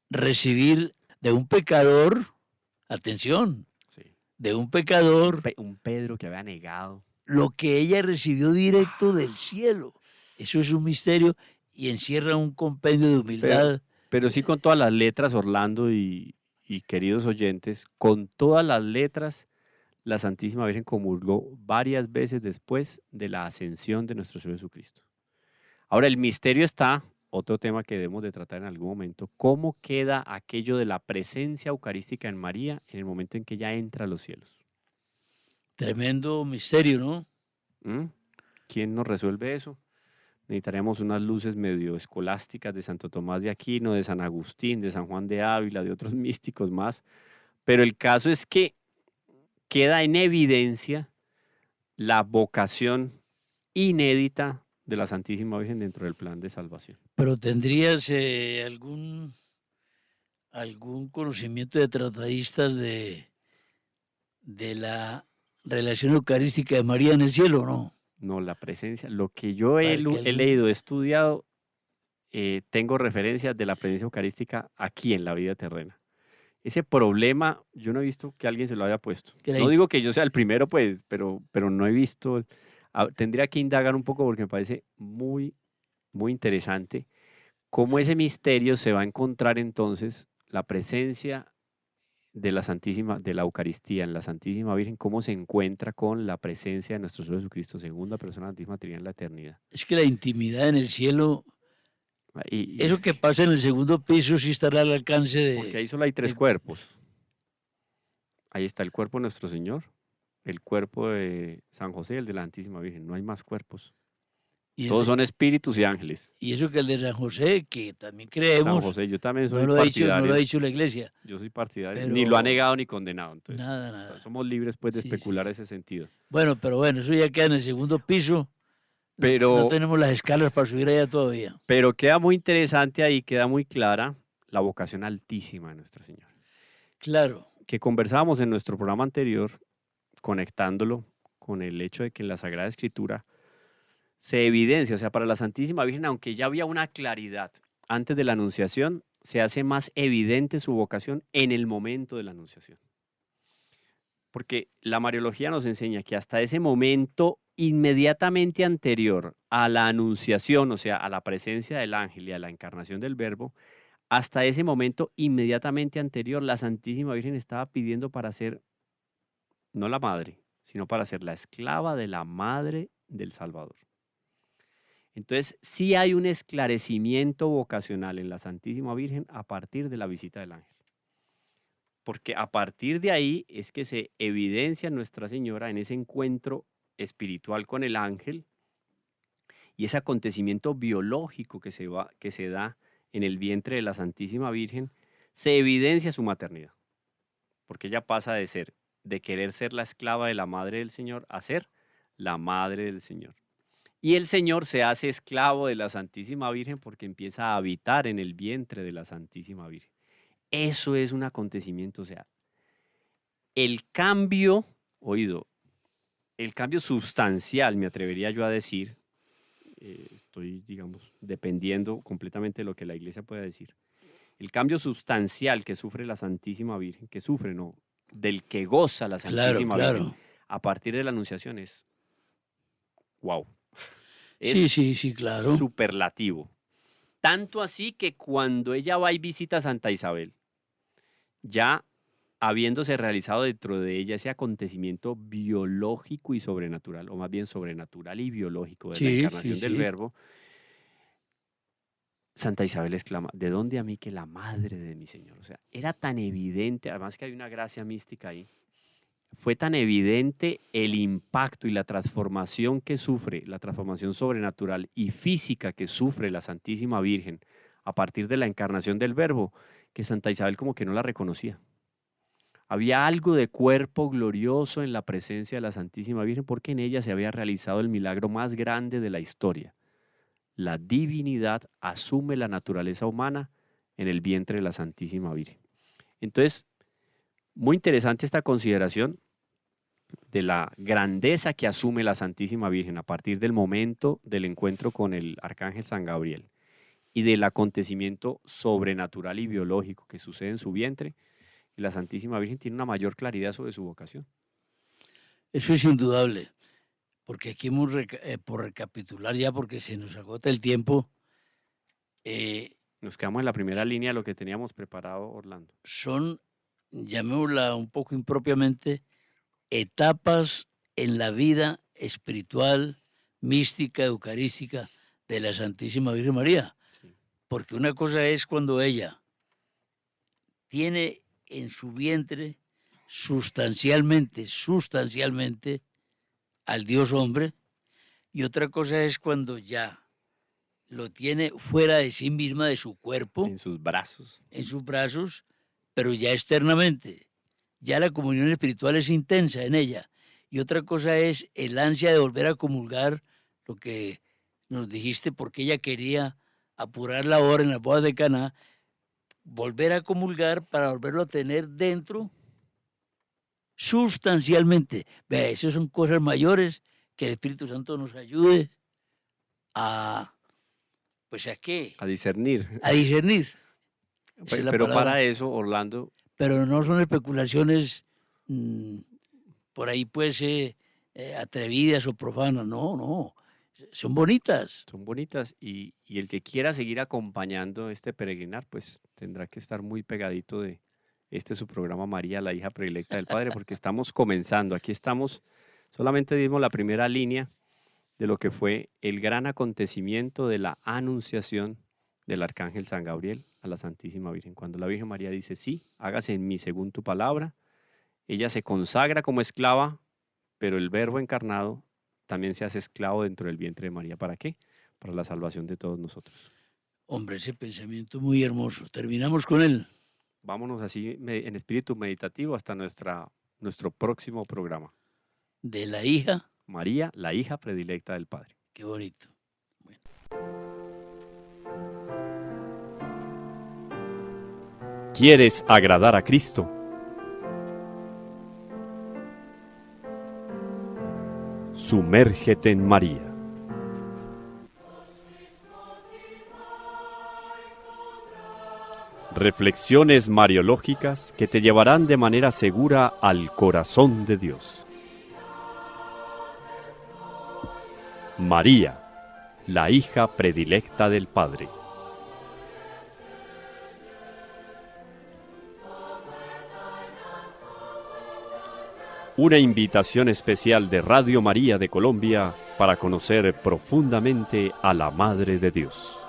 S2: recibir de un pecador, atención,
S1: sí.
S2: de un pecador,
S1: Un Pedro que había negado.
S2: lo que ella recibió directo del cielo. Eso es un misterio y encierra un compendio de
S1: Pero,
S2: humildad.
S1: pero sí con todas las letras, Orlando y queridos oyentes, con todas las letras, la Santísima Virgen comulgó varias veces después de la ascensión de nuestro Señor Jesucristo. Ahora, el misterio está, otro tema que debemos de tratar en algún momento, ¿cómo queda aquello de la presencia eucarística en María en el momento en que ella entra a los cielos?
S2: Tremendo misterio, ¿no?
S1: ¿Mm? ¿Quién nos resuelve eso? Necesitaríamos unas luces medio escolásticas de Santo Tomás de Aquino, de San Agustín, de San Juan de Ávila, de otros místicos más. Pero el caso es que queda en evidencia la vocación inédita de la Santísima Virgen dentro del plan de salvación.
S2: Pero tendrías algún conocimiento de tratadistas de la relación eucarística de María en el cielo, ¿no?
S1: No, la presencia, lo que yo he,
S2: Para que
S1: he
S2: algún,
S1: leído, he estudiado, tengo referencias de la presencia eucarística aquí en la vida terrena. Ese problema, yo no he visto que alguien se lo haya puesto.
S2: que la
S1: No digo que yo sea el primero, pues, pero no he visto. Tendría que indagar un poco porque me parece muy, muy interesante cómo ese misterio se va a encontrar entonces la presencia de la Santísima, de la Eucaristía en la Santísima Virgen, cómo se encuentra con la presencia de nuestro Señor Jesucristo, segunda persona de la Santísima Trinidad en la eternidad.
S2: es que la intimidad en el cielo,
S1: Y
S2: eso
S1: es
S2: que
S1: que,
S2: pasa en el segundo piso sí estará al alcance
S1: porque ahí solo hay 3
S2: del-
S1: cuerpos. Ahí está el cuerpo de nuestro Señor, el cuerpo de San José y el de la Santísima Virgen. No hay más cuerpos.
S2: Y,
S1: Todos
S2: ese-
S1: son espíritus y ángeles.
S2: y eso que el de San José, que también
S1: San
S2: creemos,
S1: José, yo también soy
S2: no lo ha dicho, no lo
S1: partidario.
S2: ha dicho la iglesia,
S1: Yo soy partidario. Ni lo ha
S2: pero
S1: negado ni condenado. Entonces,
S2: nada, nada.
S1: somos libres pues de
S2: Sí,
S1: especular
S2: sí.
S1: ese sentido.
S2: Pero bueno, eso ya queda en el segundo piso. No
S1: Pero,
S2: tenemos las escalas para subir allá todavía.
S1: pero queda muy interesante ahí, queda muy clara la vocación altísima de Nuestra Señora.
S2: Claro,
S1: Que conversábamos en nuestro programa anterior, conectándolo con el hecho de que en la Sagrada Escritura se evidencia, o sea, para la Santísima Virgen, aunque ya había una claridad antes de la Anunciación, se hace más evidente su vocación en el momento de la Anunciación. Porque la Mariología nos enseña que hasta ese momento inmediatamente anterior a la Anunciación, o sea, a la presencia del ángel y a la encarnación del Verbo, hasta ese momento inmediatamente anterior, la Santísima Virgen estaba pidiendo para ser, no la madre, sino para ser la esclava de la madre del Salvador. Entonces, sí hay un esclarecimiento vocacional en la Santísima Virgen a partir de la visita del ángel. Porque a partir de ahí es que se evidencia Nuestra Señora en ese encuentro espiritual con el ángel y ese acontecimiento biológico que se da en el vientre de la Santísima Virgen, se evidencia su maternidad. Porque ella pasa de querer ser la esclava de la madre del Señor a ser la madre del Señor. Y el Señor se hace esclavo de la Santísima Virgen porque empieza a habitar en el vientre de la Santísima Virgen. Eso es un acontecimiento, o sea, el cambio, oído, el cambio sustancial, me atrevería yo a decir, estoy, digamos, dependiendo completamente de lo que la Iglesia pueda decir, el cambio sustancial que sufre la Santísima Virgen, que sufre, no, del que goza la
S2: claro,
S1: Santísima Virgen
S2: claro.
S1: a partir de la Anunciación es, wow,
S2: Sí,
S1: es
S2: sí, sí, claro.
S1: superlativo. Tanto así que cuando ella va y visita a Santa Isabel, ya habiéndose realizado dentro de ella ese acontecimiento biológico y sobrenatural, o más bien sobrenatural y biológico de la
S2: Sí, sí,
S1: encarnación del
S2: sí.
S1: Verbo, Santa Isabel exclama, ¿de dónde a mí que la madre de mi Señor? O sea, era tan evidente, además que hay una gracia mística ahí, fue tan evidente el impacto y la transformación que sufre, la transformación sobrenatural y física que sufre la Santísima Virgen a partir de la encarnación del Verbo, que Santa Isabel como que no la reconocía. Había algo de cuerpo glorioso en la presencia de la Santísima Virgen porque en ella se había realizado el milagro más grande de la historia. La divinidad asume la naturaleza humana en el vientre de la Santísima Virgen. Entonces, muy interesante esta consideración de la grandeza que asume la Santísima Virgen a partir del momento del encuentro con el Arcángel San Gabriel y del acontecimiento sobrenatural y biológico que sucede en su vientre. Y la Santísima Virgen tiene una mayor claridad sobre su vocación.
S2: Eso es indudable. Porque aquí hemos, por recapitular ya, porque se nos agota el tiempo,
S1: Nos quedamos en la primera línea de lo que teníamos preparado, Orlando.
S2: son, llamémosla un poco impropiamente, etapas en la vida espiritual, mística, eucarística de la Santísima Virgen María.
S1: Sí.
S2: Porque una cosa es cuando ella tiene en su vientre sustancialmente al Dios hombre, y otra cosa es cuando ya lo tiene fuera de sí misma, de su cuerpo,
S1: En sus brazos.
S2: en sus brazos, pero ya externamente. Ya la comunión espiritual es intensa en ella. Y otra cosa es el ansia de volver a comulgar, lo que nos dijiste, porque ella quería apurar la hora en las bodas de Caná, volver a comulgar para volverlo a tener dentro sustancialmente. Vea, esas son cosas mayores que el Espíritu Santo nos ayude a, pues, ¿a qué?
S1: A discernir.
S2: A discernir. Esa es la
S1: Pero para
S2: palabra.
S1: eso, Orlando,
S2: Pero no son especulaciones por ahí, pues, atrevidas o profanas. No, no. Son bonitas.
S1: son bonitas y el que quiera seguir acompañando este peregrinar, pues tendrá que estar muy pegadito de su programa María, la hija predilecta del Padre, porque estamos comenzando. Aquí estamos, solamente dimos la primera línea de lo que fue el gran acontecimiento de la anunciación del Arcángel San Gabriel a la Santísima Virgen. Cuando la Virgen María dice, sí, hágase en mí según tu palabra, ella se consagra como esclava, pero el Verbo encarnado también se hace esclavo dentro del vientre de María. ¿Para qué? Para la salvación de todos nosotros.
S2: Hombre, ese pensamiento muy hermoso. Terminamos con él.
S1: Vámonos así en espíritu meditativo hasta nuestro próximo programa.
S2: De la hija.
S1: María, la hija predilecta del Padre.
S2: Qué bonito. Bueno.
S1: ¿Quieres agradar a Cristo? Sumérgete en María. Reflexiones mariológicas que te llevarán de manera segura al corazón de Dios. María, la hija predilecta del Padre. Una invitación especial de Radio María de Colombia para conocer profundamente a la Madre de Dios.